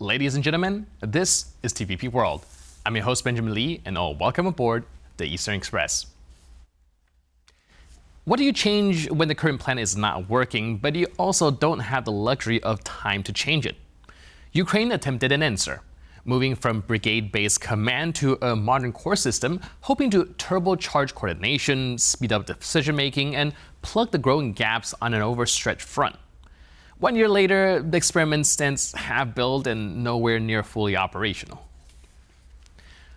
Ladies and gentlemen, this is TVP World. I'm your host Benjamin Lee, and welcome aboard the Eastern Express. What do you change when the current plan is not working, but you also don't have the luxury of time to change it? Ukraine attempted an answer, moving from brigade-based command to a modern core system, hoping to turbocharge coordination, speed up decision-making, and plug the growing gaps on an overstretched front. 1 year later, the experiment stands half-built and nowhere near fully operational.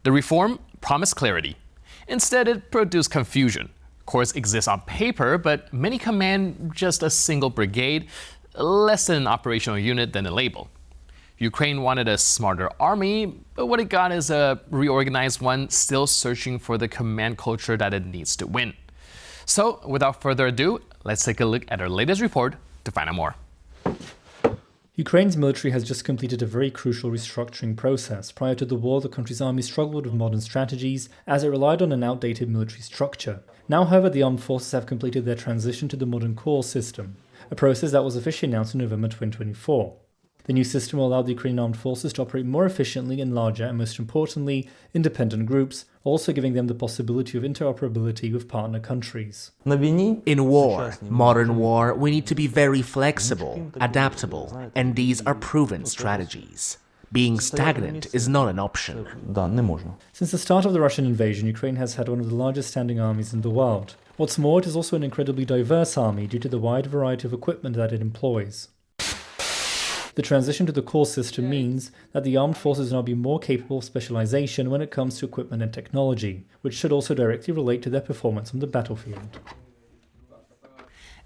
The reform promised clarity. Instead, it produced confusion. Corps exist on paper, but many command just a single brigade, less than an operational unit than a label. Ukraine wanted a smarter army, but what it got is a reorganized one still searching for the command culture that it needs to win. So, without further ado, let's take a look at our latest report to find out more. Ukraine's military has just completed a very crucial restructuring process. Prior to the war, the country's army struggled with modern strategies as it relied on an outdated military structure. Now, however, the armed forces have completed their transition to the modern core system, a process that was officially announced in November 2024. The new system will allow the Ukrainian armed forces to operate more efficiently in larger and, most importantly, independent groups, also giving them the possibility of interoperability with partner countries. In war, modern war, we need to be very flexible, adaptable, and these are proven strategies. Being stagnant is not an option. Since the start of the Russian invasion, Ukraine has had one of the largest standing armies in the world. What's more, it is also an incredibly diverse army due to the wide variety of equipment that it employs. The transition to the core system means that the armed forces will now be more capable of specialization when it comes to equipment and technology, which should also directly relate to their performance on the battlefield.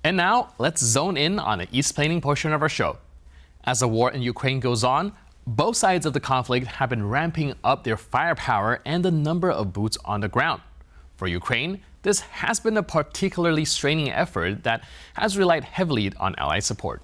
And now, let's zone in on the East planning portion of our show. As the war in Ukraine goes on, both sides of the conflict have been ramping up their firepower and the number of boots on the ground. For Ukraine, this has been a particularly straining effort that has relied heavily on Allied support.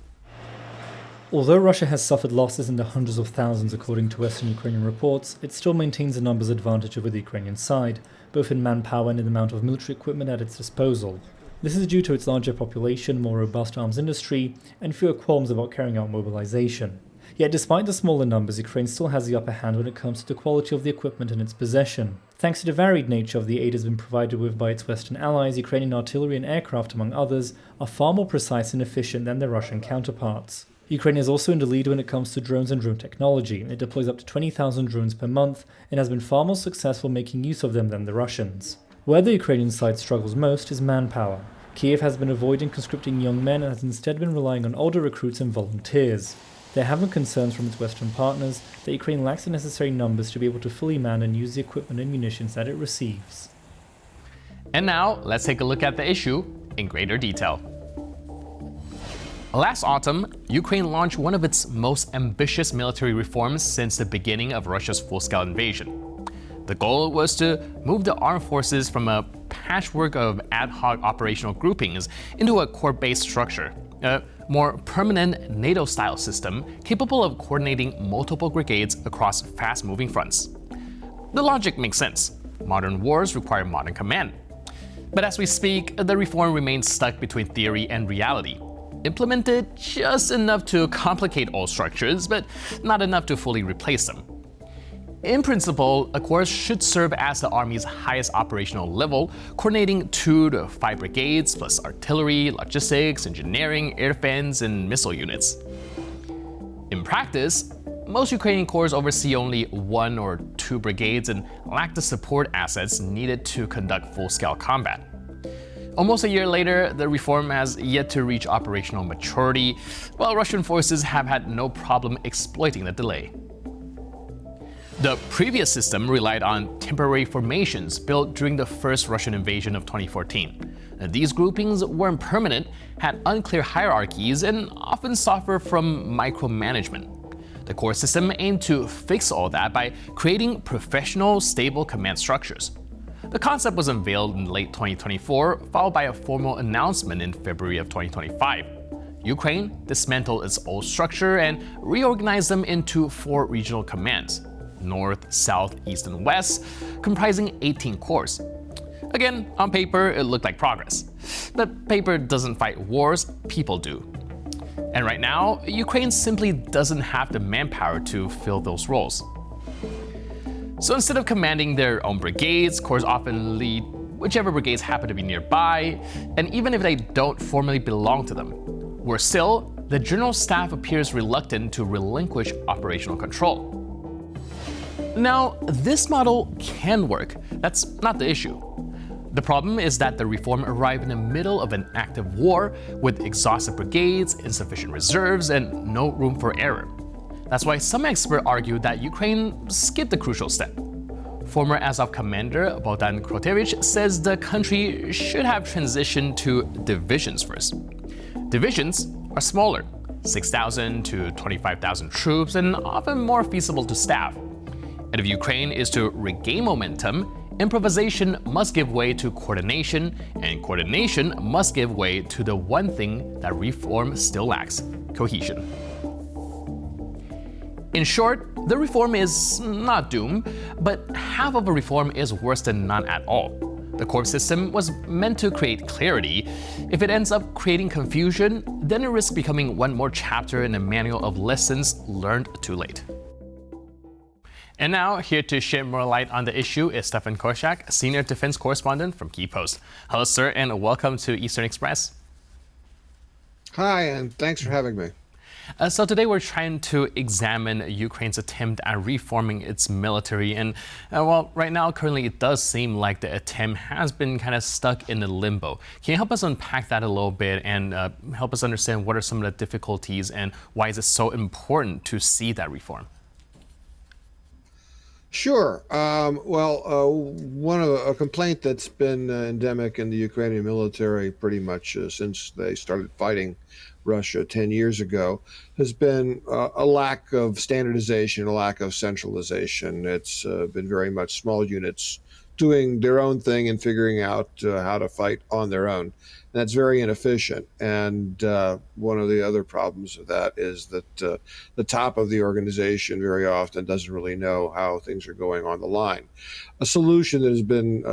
Although Russia has suffered losses in the hundreds of thousands according to Western Ukrainian reports, it still maintains a numbers advantage over the Ukrainian side, both in manpower and in the amount of military equipment at its disposal. This is due to its larger population, more robust arms industry, and fewer qualms about carrying out mobilization. Yet despite the smaller numbers, Ukraine still has the upper hand when it comes to the quality of the equipment in its possession. Thanks to the varied nature of the aid it has been provided with by its Western allies, Ukrainian artillery and aircraft, among others, are far more precise and efficient than their Russian counterparts. Ukraine is also in the lead when it comes to drones and drone technology. It deploys up to 20,000 drones per month and has been far more successful making use of them than the Russians. Where the Ukrainian side struggles most is manpower. Kiev has been avoiding conscripting young men and has instead been relying on older recruits and volunteers. There have been concerns from its Western partners that Ukraine lacks the necessary numbers to be able to fully man and use the equipment and munitions that it receives. And now, let's take a look at the issue in greater detail. Last autumn, Ukraine launched one of its most ambitious military reforms since the beginning of Russia's full-scale invasion. The goal was to move the armed forces from a patchwork of ad hoc operational groupings into a core-based structure, a more permanent NATO-style system capable of coordinating multiple brigades across fast-moving fronts. The logic makes sense. Modern wars require modern command. But as we speak, the reform remains stuck between theory and reality. Implemented just enough to complicate old structures, but not enough to fully replace them. In principle, a corps should serve as the Army's highest operational level, coordinating 2 to 5 brigades, plus artillery, logistics, engineering, air defense, and missile units. In practice, most Ukrainian corps oversee only 1 or 2 brigades and lack the support assets needed to conduct full-scale combat. Almost a year later, the reform has yet to reach operational maturity, while Russian forces have had no problem exploiting the delay. The previous system relied on temporary formations built during the first Russian invasion of 2014. These groupings weren't permanent, had unclear hierarchies, and often suffered from micromanagement. The core system aimed to fix all that by creating professional, stable command structures. The concept was unveiled in late 2024, followed by a formal announcement in February of 2025. Ukraine dismantled its old structure and reorganized them into 4 regional commands: North, South, East, and West, comprising 18 corps. Again, on paper, it looked like progress. But paper doesn't fight wars, people do. And right now, Ukraine simply doesn't have the manpower to fill those roles. So instead of commanding their own brigades, corps often lead whichever brigades happen to be nearby, and even if they don't formally belong to them. Worse still, the general staff appears reluctant to relinquish operational control. Now, this model can work. That's not the issue. The problem is that the reform arrived in the middle of an active war with exhausted brigades, insufficient reserves, and no room for error. That's why some experts argue that Ukraine skipped a crucial step. Former Azov commander Bogdan Krotevich says the country should have transitioned to divisions first. Divisions are smaller, 6,000 to 25,000 troops, and often more feasible to staff. And if Ukraine is to regain momentum, improvisation must give way to coordination, and coordination must give way to the one thing that reform still lacks: cohesion. In short, the reform is not doomed, but half of a reform is worse than none at all. The corps system was meant to create clarity. If it ends up creating confusion, then it risks becoming one more chapter in a manual of lessons learned too late. And now, here to shed more light on the issue is Stefan Korshak, Senior Defense Correspondent from Key Post. Hello, sir, and welcome to Eastern Express. Hi, and thanks for having me. So today we're trying to examine Ukraine's attempt at reforming its military. And well, right now, currently, it does seem like the attempt has been kind of stuck in a limbo. Can you help us unpack that a little bit and help us understand what are some of the difficulties and why is it so important to see that reform? Sure. A complaint that's been endemic in the Ukrainian military pretty much since they started fighting Russia 10 years ago has been a lack of standardization, a lack of centralization. It's been very much small units doing their own thing and figuring out how to fight on their own. And that's very inefficient. And one of the other problems of that is that the top of the organization very often doesn't really know how things are going on the line. A solution that has been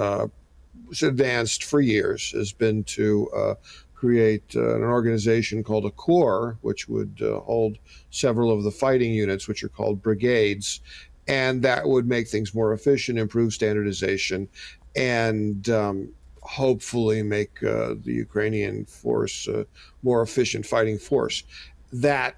advanced for years has been to create an organization called a corps, which would hold several of the fighting units, which are called brigades. And that would make things more efficient, improve standardization, and hopefully make the Ukrainian force a more efficient fighting force. That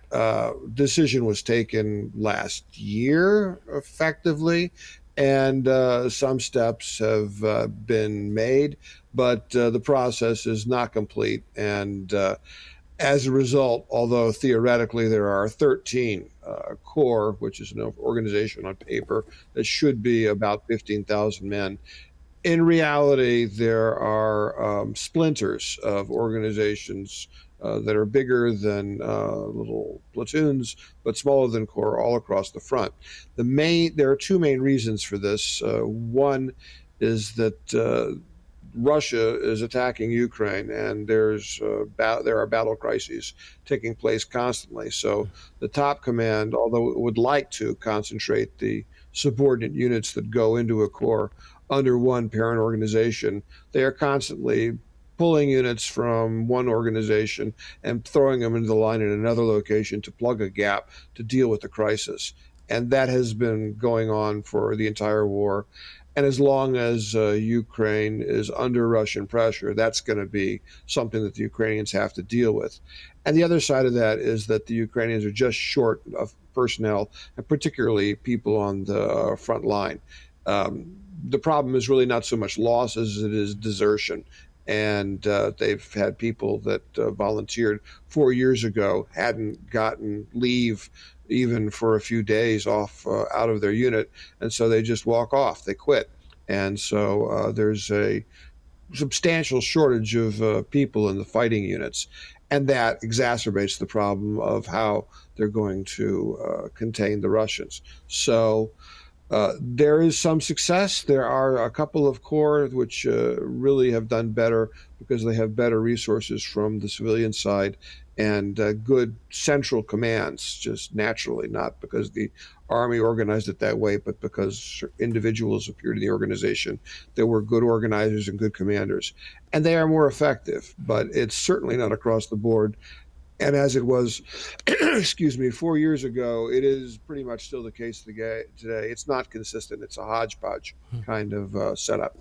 decision was taken last year, effectively, and some steps have been made, but the process is not complete. And as a result, although theoretically there are 13 corps, which is an organization on paper that should be about 15,000 men, in reality, there are splinters of organizations that are bigger than little platoons, but smaller than corps all across the front. There are two main reasons for this. One is that Russia is attacking Ukraine, and there are battle crises taking place constantly. So the top command, although it would like to concentrate the subordinate units that go into a corps under one parent organization, they are constantly pulling units from one organization and throwing them into the line in another location to plug a gap to deal with the crisis. And that has been going on for the entire war. And as long as Ukraine is under Russian pressure, that's going to be something that the Ukrainians have to deal with. And the other side of that is that the Ukrainians are just short of personnel, and particularly people on the front line. The problem is really not so much losses as it is desertion. And they've had people that volunteered 4 years ago, hadn't gotten leave even for a few days off out of their unit, and so they just walk off, they quit. And so there's a substantial shortage of people in the fighting units, and that exacerbates the problem of how they're going to contain the Russians. So there is some success. There are a couple of corps which really have done better because they have better resources from the civilian side and good central commands, just naturally, not because the Army organized it that way, but because individuals appeared in the organization that were good organizers and good commanders. And they are more effective, but it's certainly not across the board. And as it was, excuse me, 4 years ago, it is pretty much still the case today. It's not consistent. It's a hodgepodge kind of setup.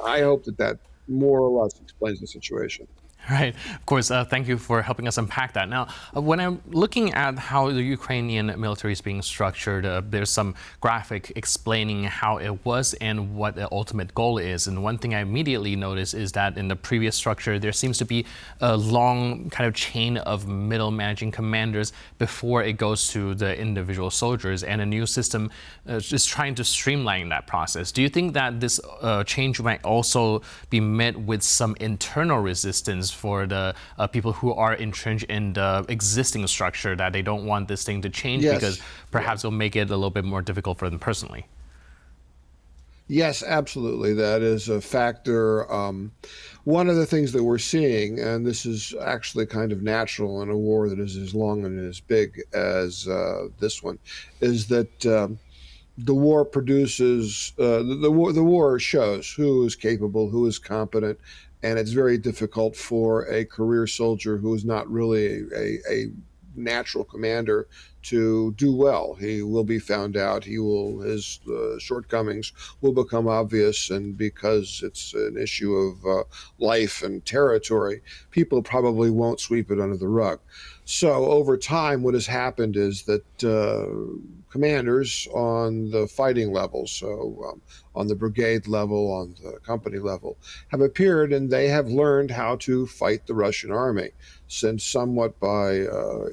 I hope that that more or less explains the situation. Right. Of course, thank you for helping us unpack that. Now, when I'm looking at how the Ukrainian military is being structured, there's some graphic explaining how it was and what the ultimate goal is. And one thing I immediately noticed is that in the previous structure, there seems to be a long kind of chain of middle managing commanders before it goes to the individual soldiers. And a new system is trying to streamline that process. Do you think that this change might also be met with some internal resistance for the people who are entrenched in the existing structure, that they don't want this thing to change Yes. because perhaps it'll make it a little bit more difficult for them personally? Yes, absolutely. That is a factor. One of the things that we're seeing, and this is actually kind of natural in a war that is as long and as big as this one, is that the war produces the war shows who is capable, who is competent, and it's very difficult for a career soldier who is not really a natural commander to do well. He will be found out. His shortcomings will become obvious, and because it's an issue of life and territory, people probably won't sweep it under the rug. So over time, what has happened is that commanders on the fighting level, so on the brigade level, on the company level, have appeared, and they have learned how to fight the Russian army, since somewhat by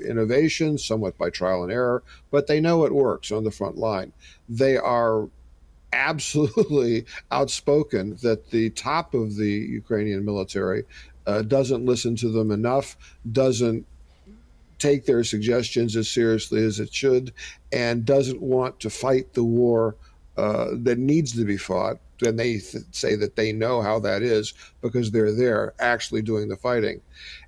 innovation, somewhat by trial and error, but they know it works on the front line. They are absolutely outspoken that the top of the Ukrainian military doesn't listen to them enough, doesn't take their suggestions as seriously as it should, and doesn't want to fight the war that needs to be fought. And they say that they know how that is because they're there actually doing the fighting.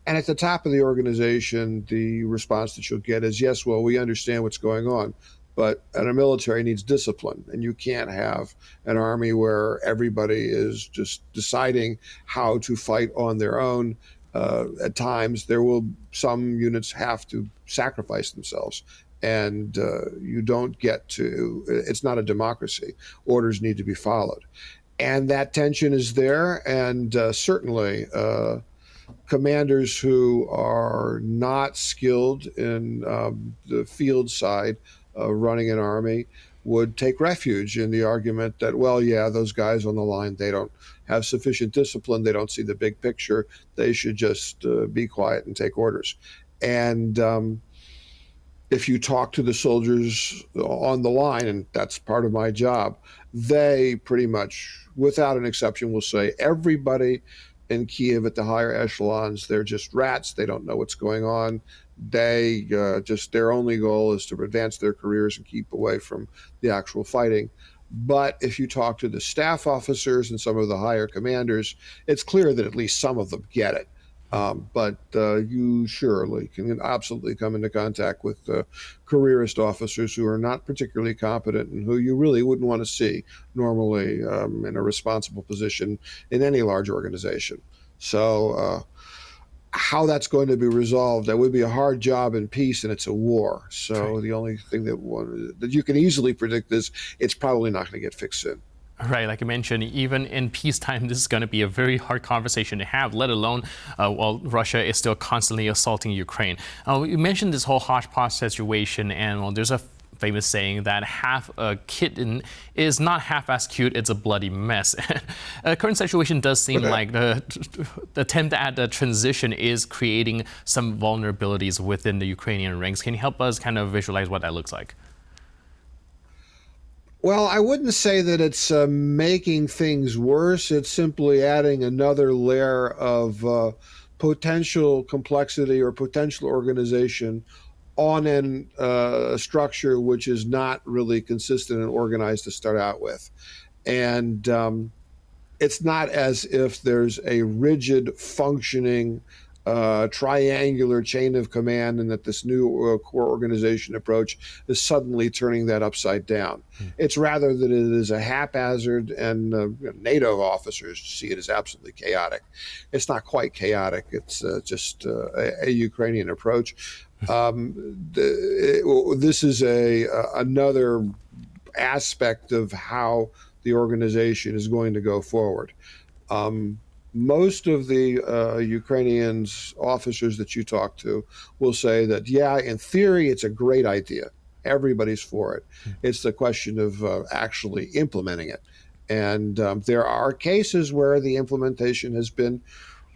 And at the top of the organization, the response that you'll get is, yes, well, we understand what's going on, but a military needs discipline. And you can't have an army where everybody is just deciding how to fight on their own. At times, some units have to sacrifice themselves. And you don't get to, it's not a democracy. Orders need to be followed. And that tension is there. And certainly, commanders who are not skilled in the field side of running an army would take refuge in the argument that, well, yeah, those guys on the line, they don't have sufficient discipline. They don't see the big picture. They should just be quiet and take orders. And if you talk to the soldiers on the line, and that's part of my job, they pretty much, without an exception, will say everybody in Kiev at the higher echelons, they're just rats. They don't know what's going on. They their only goal is to advance their careers and keep away from the actual fighting. But if you talk to the staff officers and some of the higher commanders, it's clear that at least some of them get it. But you surely can absolutely come into contact with careerist officers who are not particularly competent and who you really wouldn't want to see normally in a responsible position in any large organization. So how that's going to be resolved, that would be a hard job in peace, and it's a war. So right. The only thing that you can easily predict is it's probably not going to get fixed soon. Right, like you mentioned, even in peacetime, this is going to be a very hard conversation to have, let alone while Russia is still constantly assaulting Ukraine. You mentioned this whole hodgepodge situation, and there's a famous saying that half a kitten is not half as cute, it's a bloody mess. Current situation does seem like the attempt at the transition is creating some vulnerabilities within the Ukrainian ranks. Can you help us kind of visualize what that looks like? Well, I wouldn't say that it's making things worse. It's simply adding another layer of potential complexity or potential organization on a structure which is not really consistent and organized to start out with. And it's not as if there's a rigid functioning triangular chain of command, and that this new core organization approach is suddenly turning that upside down. It's rather that it is a haphazard, and NATO officers see it as absolutely chaotic. It's not quite chaotic. It's just a Ukrainian approach. This is another aspect of how the organization is going to go forward. Most of the Ukrainians, officers that you talk to, will say that, yeah, in theory, it's a great idea. Everybody's for it. It's the question of actually implementing it. And there are cases where the implementation has been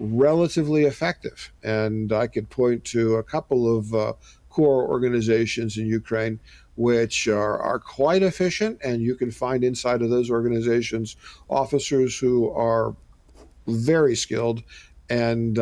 relatively effective. And I could point to a couple of core organizations in Ukraine which are quite efficient, and you can find inside of those organizations officers who are very skilled, and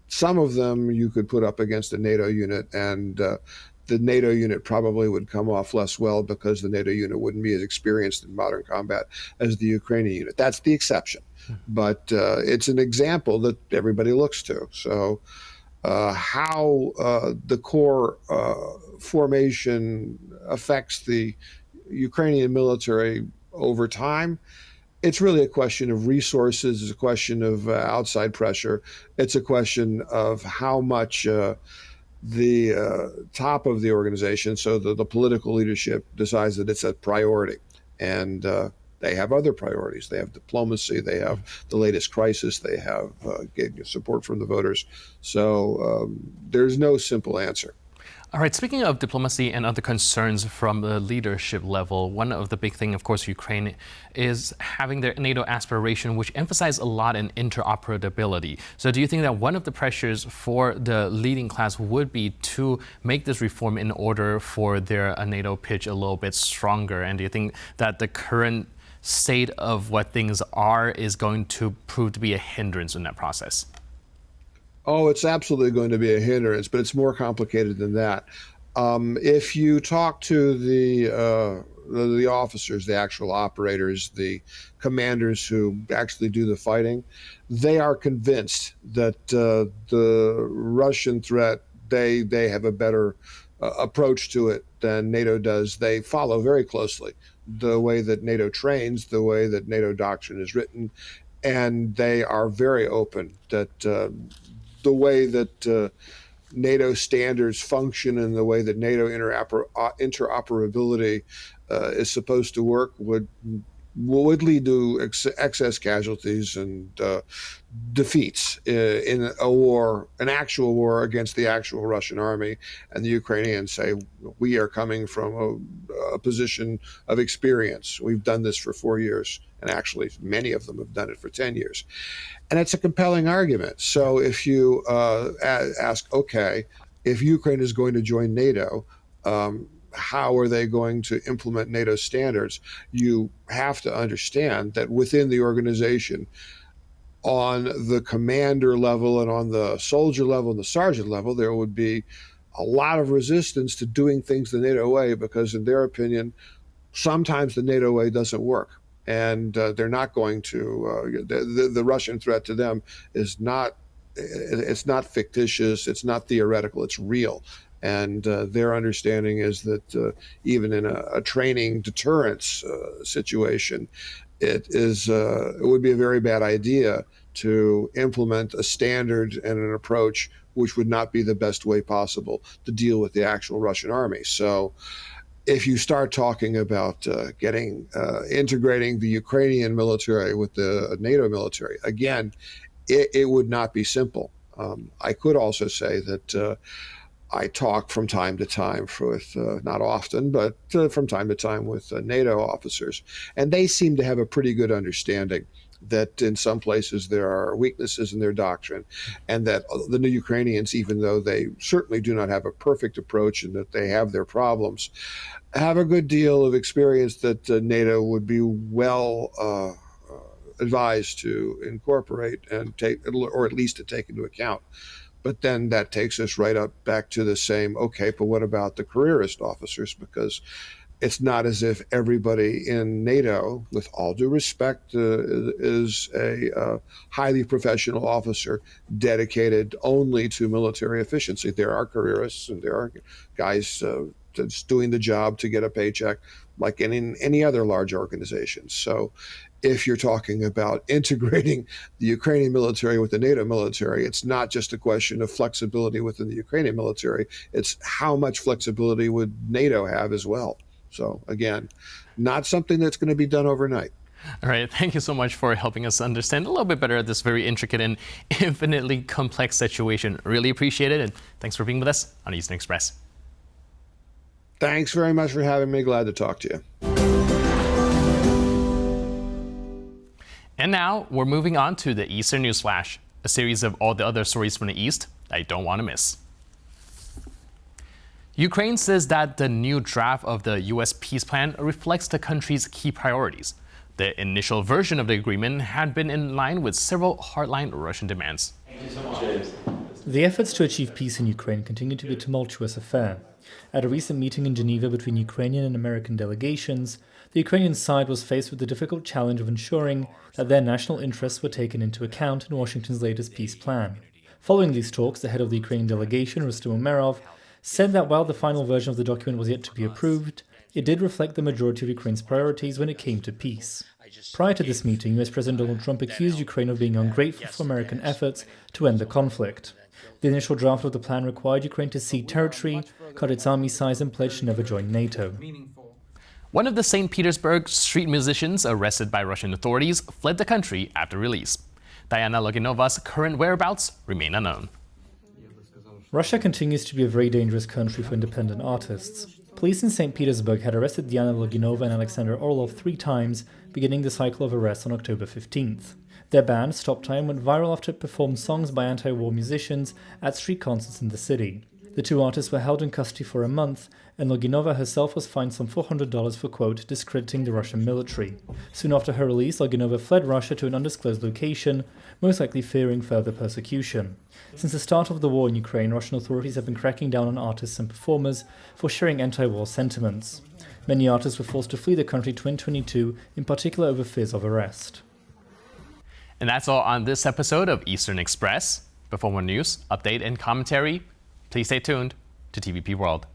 some of them you could put up against a NATO unit, and the NATO unit probably would come off less well because the NATO unit wouldn't be as experienced in modern combat as the Ukrainian unit. That's the exception, but it's an example that everybody looks to. So how the core formation affects the Ukrainian military over time, it's really a question of resources. It's a question of outside pressure. It's a question of how much the top of the organization, so the political leadership, decides that it's a priority. And they have other priorities. They have diplomacy. They have the latest crisis. They have getting support from the voters. So there's no simple answer. All right, speaking of diplomacy and other concerns from the leadership level, one of the big thing, of course, Ukraine is having their NATO aspiration, which emphasize a lot in interoperability. So do you think that one of the pressures for the leading class would be to make this reform in order for their NATO pitch a little bit stronger? And do you think that the current state of what things are is going to prove to be a hindrance in that process? Oh, it's absolutely going to be a hindrance, but it's more complicated than that. If you talk to the officers, the actual operators, the commanders who actually do the fighting, they are convinced that the Russian threat, they have a better approach to it than NATO does. They follow very closely the way that NATO trains, the way that NATO doctrine is written, and they are very open that the way that NATO standards function and the way that NATO interoperability is supposed to work would lead to excess casualties and defeats in a war, an actual war against the actual Russian army. And the Ukrainians say, we are coming from a position of experience. We've done this for 4 years. And actually, many of them have done it for 10 years. And it's a compelling argument. So if you ask, okay, if Ukraine is going to join NATO, how are they going to implement NATO standards? You have to understand that within the organization, on the commander level and on the soldier level and the sergeant level, there would be a lot of resistance to doing things the NATO way, because in their opinion, sometimes the NATO way doesn't work. And they're not going to, the Russian threat to them is not, it's not fictitious, it's not theoretical, it's real. And their understanding is that even in a training deterrence situation, it would be a very bad idea to implement a standard and an approach which would not be the best way possible to deal with the actual Russian army. So if you start talking about integrating the Ukrainian military with the NATO military, again, it would not be simple. I could also say that I talk from time to time with, not often, but from time to time with NATO officers, and they seem to have a pretty good understanding that in some places there are weaknesses in their doctrine, and that the new Ukrainians, even though they certainly do not have a perfect approach and that they have their problems, have a good deal of experience that NATO would be well advised to incorporate and take, or at least to take into account. But then that takes us right up back to the same, okay, but what about the careerist officers? Because it's not as if everybody in NATO, with all due respect, is a highly professional officer dedicated only to military efficiency. There are careerists and there are guys that's doing the job to get a paycheck like in any other large organization. So if you're talking about integrating the Ukrainian military with the NATO military, it's not just a question of flexibility within the Ukrainian military, it's how much flexibility would NATO have as well. So again, not something that's going to be done overnight. All right, thank you so much for helping us understand a little bit better this very intricate and infinitely complex situation. Really appreciate it, and thanks for being with us on Eastern Express. Thanks very much for having me. Glad to talk to you. And now we're moving on to the Eastern News Flash, a series of all the other stories from the East that you don't want to miss. Ukraine says that the new draft of the U.S. peace plan reflects the country's key priorities. The initial version of the agreement had been in line with several hardline Russian demands. The efforts to achieve peace in Ukraine continue to be a tumultuous affair. At a recent meeting in Geneva between Ukrainian and American delegations, the Ukrainian side was faced with the difficult challenge of ensuring that their national interests were taken into account in Washington's latest peace plan. Following these talks, the head of the Ukrainian delegation, Rustem Umerov, said that while the final version of the document was yet to be approved, it did reflect the majority of Ukraine's priorities when it came to peace. Prior to this meeting, US President Donald Trump accused Ukraine of being ungrateful for American efforts to end the conflict. The initial draft of the plan required Ukraine to cede territory, cut its army size, and pledge to never join NATO. One of the St. Petersburg street musicians arrested by Russian authorities fled the country after release. Diana Loginova's current whereabouts remain unknown. Russia continues to be a very dangerous country for independent artists. Police in St. Petersburg had arrested Diana Loginova and Alexander Orlov 3 times, beginning the cycle of arrests on October 15th. Their band, Stop Time, went viral after it performed songs by anti-war musicians at street concerts in the city. The 2 artists were held in custody for a month, and Loginova herself was fined some $400 for, quote, discrediting the Russian military. Soon after her release, Loginova fled Russia to an undisclosed location, most likely fearing further persecution. Since the start of the war in Ukraine, Russian authorities have been cracking down on artists and performers for sharing anti-war sentiments. Many artists were forced to flee the country in 2022, in particular over fears of arrest. And that's all on this episode of Eastern Express. Before more news, update, and commentary, please stay tuned to TVP World.